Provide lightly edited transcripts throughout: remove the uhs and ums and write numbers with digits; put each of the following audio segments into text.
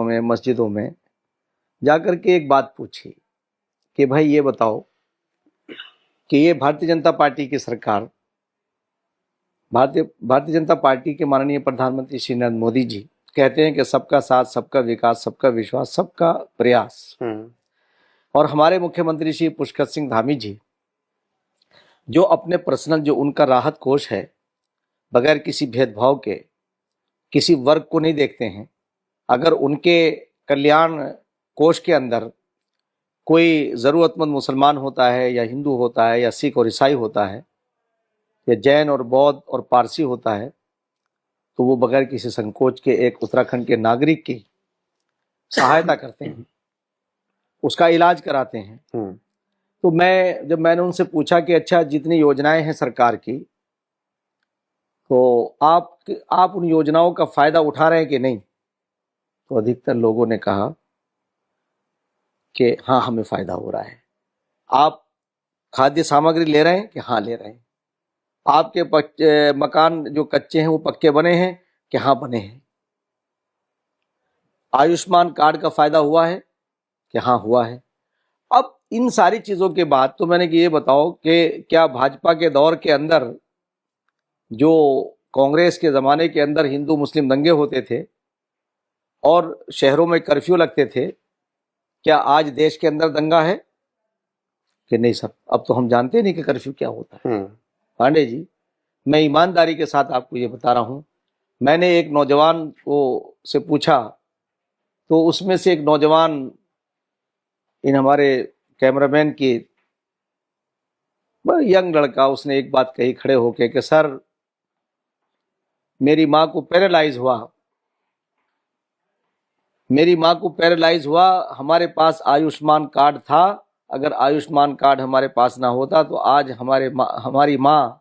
में मस्जिदों में जाकर के एक बात पूछी कि भाई ये बताओ कि ये भारतीय जनता पार्टी की सरकार, भारतीय जनता पार्टी के माननीय प्रधानमंत्री श्री नरेंद्र मोदी जी कहते हैं कि सबका साथ, सबका विकास, सबका विश्वास, सबका प्रयास, और हमारे मुख्यमंत्री श्री पुष्कर सिंह धामी जी जो अपने पर्सनल जो उनका राहत कोष है, बगैर किसी भेदभाव के किसी वर्ग को नहीं देखते हैं। अगर उनके कल्याण कोष के अंदर कोई ज़रूरतमंद मुसलमान होता है या हिंदू होता है या सिख और ईसाई होता है या जैन और बौद्ध और पारसी होता है, तो वो बगैर किसी संकोच के एक उत्तराखंड के नागरिक की सहायता करते हैं, उसका इलाज कराते हैं। तो जब मैंने उनसे पूछा कि अच्छा जितनी योजनाएं हैं सरकार की, तो आप उन योजनाओं का फायदा उठा रहे हैं कि नहीं, तो अधिकतर लोगों ने कहा कि हाँ हमें फायदा हो रहा है। आप खाद्य सामग्री ले रहे हैं कि हाँ ले रहे हैं। आपके मकान जो कच्चे हैं वो पक्के बने हैं कि हाँ बने हैं। आयुष्मान कार्ड का फायदा हुआ है कि हाँ हुआ है। अब इन सारी चीजों के बाद तो मैंने कि ये बताओ कि क्या भाजपा के दौर के अंदर जो कांग्रेस के ज़माने के अंदर हिंदू मुस्लिम दंगे होते थे और शहरों में कर्फ्यू लगते थे, क्या आज देश के अंदर दंगा है कि नहीं? सर अब तो हम जानते नहीं कि कर्फ्यू क्या होता है। पांडे जी, मैं ईमानदारी के साथ आपको ये बता रहा हूं, मैंने एक नौजवान को से पूछा तो उसमें से एक नौजवान इन हमारे कैमरामैन की यंग लड़का, उसने एक बात कही खड़े होके कि सर मेरी माँ को पैरालाइज हुआ, हमारे पास आयुष्मान कार्ड था, अगर आयुष्मान कार्ड हमारे पास ना होता तो आज हमारी माँ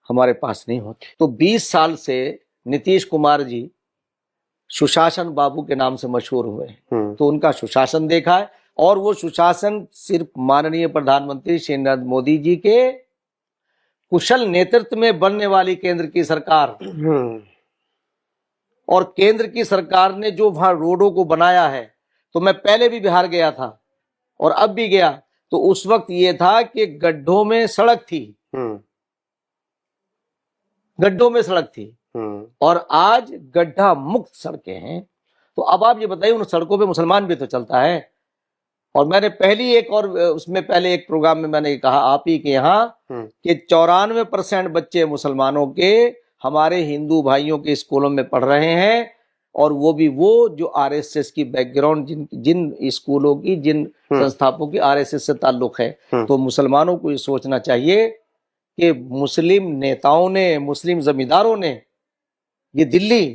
हमारे पास नहीं होती। तो 20 साल से नीतीश कुमार जी सुशासन बाबू के नाम से मशहूर हुए हैं। तो उनका सुशासन देखा है, और वो सुशासन सिर्फ माननीय प्रधानमंत्री श्री नरेंद्र मोदी जी के कुशल नेतृत्व में बनने वाली केंद्र की सरकार, और केंद्र की सरकार ने जो वहां रोडों को बनाया है, तो मैं पहले भी बिहार गया था और अब भी गया, तो उस वक्त ये था कि गड्ढों में सड़क थी, और आज गड्ढा मुक्त सड़कें हैं। तो अब आप ये बताइए, उन सड़कों पे मुसलमान भी तो चलता है। और मैंने उसमें पहले एक प्रोग्राम में मैंने कहा आप ही के यहाँ कि 94% बच्चे मुसलमानों के हमारे हिंदू भाइयों के स्कूलों में पढ़ रहे हैं, और वो भी जो आरएसएस की बैकग्राउंड, जिन स्कूलों की, जिन संस्थापकों की आरएसएस से ताल्लुक है। तो मुसलमानों को ये सोचना चाहिए कि मुस्लिम नेताओं ने, मुस्लिम जमींदारों ने ये दिल्ली